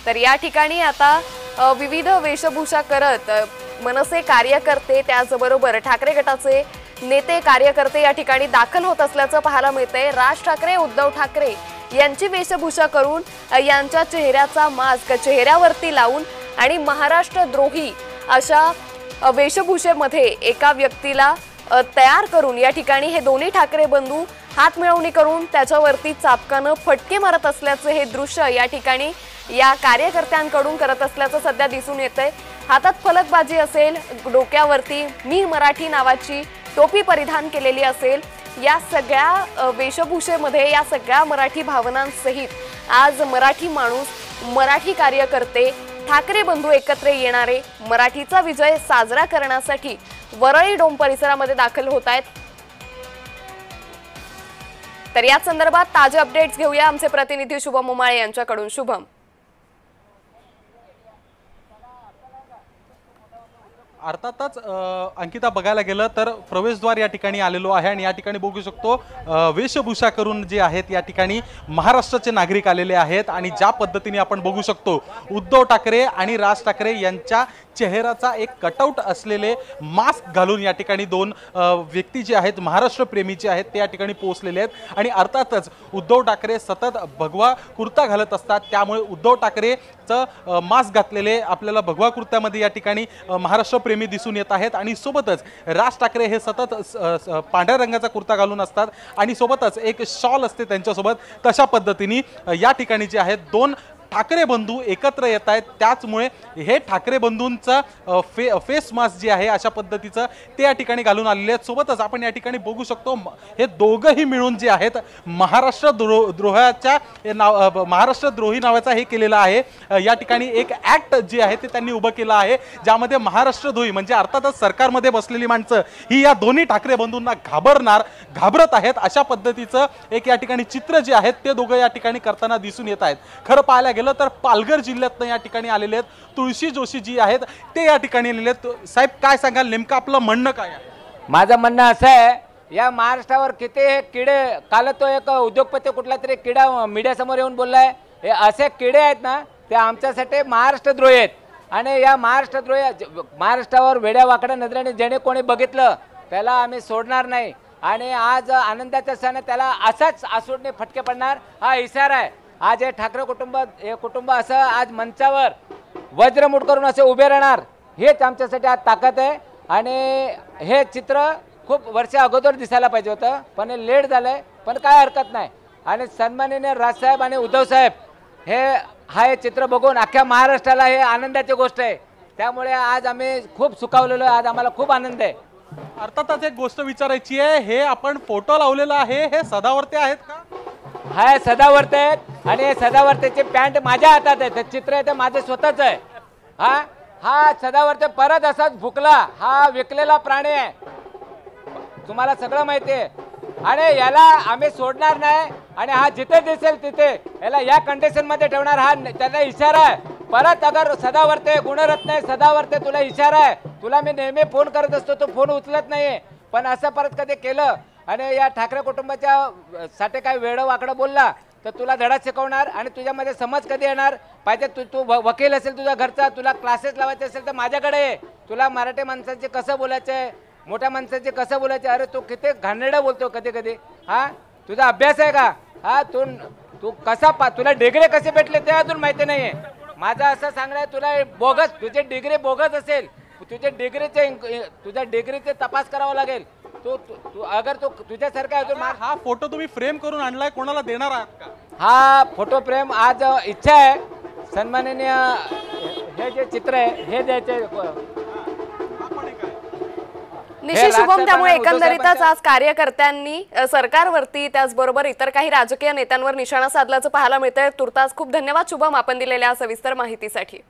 तर या ठिकाणी आता विविध वेशभूषा करत मनसे कार्यकर्ते त्याचबरोबर ठाकरे गटाचे नेते कार्यकर्ते या ठिकाणी दाखल होत असल्याचं पाहायला मिळतंय। राज ठाकरे उद्धव ठाकरे यांची वेशभूषा करून यांच्या चेहऱ्याचा मास्क चेहऱ्यावरती लावून आणि महाराष्ट्रद्रोही अशा वेशभूषेमध्ये एका व्यक्तीला तयार करून या ठिकाणी हे दोन्ही ठाकरे बंधू हात मिळवणी करून त्याच्यावरती चापकानं फटके मारत असल्याचं हे दृश्य या ठिकाणी या कार्यकर्त्यांकडून करत असल्याचं सध्या दिसून येतंय। हातात फलकबाजी असेल, डोक्यावरती मी मराठी नावाची टोपी परिधान केलेली असेल, या सगळ्या वेशभूषेमध्ये या सगळ्या मराठी भावनांसहित आज मराठी माणूस, मराठी कार्यकर्ते, ठाकरे बंधू एकत्र येणारे मराठीचा विजय साजरा करण्यासाठी वरळी डोम परिसरामध्ये दाखल होत आहेत। तर या संदर्भात ताजे अपडेट्स घेऊया आमचे प्रतिनिधी शुभम उमाळे यांच्याकडून। शुभम, अर्थातच अंकिता बघायला गेलं तर प्रवेशद्वार या ठिकाणी आलेलो आहे आणि या ठिकाणी बघू शकतो वेशभूषा करून जे आहेत या ठिकाणी महाराष्ट्राचे नागरिक आलेले आहेत आणि ज्या पद्धतीने आपण बघू शकतो उद्धव ठाकरे आणि राज ठाकरे यांच्या चेहऱ्याचा एक कटआउट असलेले मास्क घालून या ठिकाणी दोन व्यक्ती जे आहेत महाराष्ट्र प्रेमीचे आहेत ते या ठिकाणी पोहोचलेले आहेत आणि अर्थातच उद्धव ठाकरे सतत भगवा कुर्ता घालत असतात, त्यामुळे उद्धव ठाकरेचं मास्क घातलेले आपल्याला भगवा कुर्त्यामध्ये या ठिकाणी महाराष्ट्र प्रेमी दिसून येत आहेत आणि सोबतच राज ठाकरे हे सतत पांढऱ्या रंगाचा कुर्ता घालून असतात आणि सोबतच एक शॉल असते त्यांच्यासोबत। तशा पद्धतीने या ठिकाणी जे आहेत दोन ठाकरे बंधू एकत्र येत आहेत, त्याचमुळे हे ठाकरे बंधूंचा फेस मास्क जे आहे अशा पद्धतीचं ते या ठिकाणी घालून आलेले आहेत। सोबतच आपण या ठिकाणी बघू शकतो हे दोघंही मिळून जे आहेत महाराष्ट्रद्रोही नावाचा हे केलेला आहे। या ठिकाणी एक ऍक्ट जे आहे ते त्यांनी उभं केलं आहे, ज्यामध्ये महाराष्ट्रद्रोही म्हणजे अर्थातच सरकारमध्ये बसलेली माणसं ही या दोन्ही ठाकरे बंधूंना घाबरत आहेत अशा पद्धतीचं एक या ठिकाणी चित्र जे आहेत ते दोघं या ठिकाणी करताना दिसून येत आहेत। खरं पाहायला गेलं तर पालघर जिल्ह्यातनं या ठिकाणी आलेले आहेत तुळशी जोशी जी आहेत ते या ठिकाणी आलेले आहेत। साहेब, काय सांगाल, नेमकं आपलं म्हणणं काय आहे? माझं म्हणणं असं आहे, या महाराष्ट्रावर किती किडे, काल तो एक उद्योगपती कुठला तरी किडा मीडिया समोर येऊन बोललाय, हे असे किडे आहेत ना ते आमच्यासाठी महाराष्ट्रद्रोही आहेत आणि या महाराष्ट्रावर वेड्या वाकड्या नजरेने जेणे कोणी बघितलं त्याला आम्ही सोडणार नाही आणि आज आनंदाचा सण त्याला असाच आसूडने फटके पडणार हा इशारा आहे। आज हे ठाकरे कुटुंब असं आज मंचावर वज्रमुठ करून असे उभे राहणार, हेच आमच्यासाठी आज ताकद आहे आणि हे चित्र खूप वर्ष अगोदर दिसायला पाहिजे होतं पण हे लेट झालंय, पण काय हरकत नाही। आणि सन्माननीय राजसाहेब आणि उद्धव साहेब हे चित्र बघून अख्ख्या महाराष्ट्राला हे आनंदाची गोष्ट आहे, त्यामुळे आज आम्ही खूप सुखावलेलो आहे, आज आम्हाला खूप आनंद आहे। अर्थातच एक गोष्ट विचारायची आहे, हे आपण फोटो लावलेला आहे, हे सदावर्ते आहेत का? हाय, सदावर्ते आहेत आणि हे सदावर्तेची पॅन्ट माझ्या हातात आहे, ते चित्र आहे ते माझं स्वतःच आहे। हा सदावर्ते परत असाच भुकला, हा विकलेला प्राणी आहे, तुम्हाला सगळं माहिती आहे आणि याला आम्ही सोडणार नाही आणि हा जिथे दिसेल तिथे याला या कंडिशन मध्ये ठेवणार, हा त्याला इशारा आहे। परत अगर सदावर्ते गुणरत्न सदावर्ते तुला इशारा आहे, तुला मी नेहमी फोन करत असतो, तो फोन उचलत नाहीये, पण असं परत कधी केलं आणि या ठाकरे कुटुंबाच्या साठी काय वेडं वाकडं बोलला तर तुला धडा शिकवणार आणि तुझ्यामध्ये समज कधी येणार पाहिजे। तू वकील असेल तुझ्या घरचा, तुला क्लासेस लावायचे असेल तर माझ्याकडे ये, तुला मराठी माणसांचे कसं बोलायचं, मोठ्या माणसांचे कसं बोलायचे, अरे तू किती घाणेरडं बोलतो कधी कधी, हा तुझा अभ्यास आहे का, हा तू कसा तुला डिग्री कसे भेटले ते अजून माहिती नाहीये। माझं असं सांगणं आहे, तुला बोगस तुझी डिग्री बोगस असेल, तुझ्या डिग्रीचे तपास करावा लागेल। अगर तुझ्यासारखा अजून हा फोटो तुम्ही फ्रेम करून आणलाय, कोणाला देणार आहात का? हा फोटो फ्रेम आज इच्छा आहे सन्माननीय हे जे चित्र आहे हे द्यायचे निश्चित शुभम। त्यामुळे एकंदरीतच आज कार्यकर्त्यांनी सरकारवरती त्याचबरोबर इतर काही राजकीय नेत्यांवर निशाणा साधल्याचं पाहायला मिळतंय। तुर्तास खूप धन्यवाद शुभम आपण दिलेल्या सविस्तर माहितीसाठी।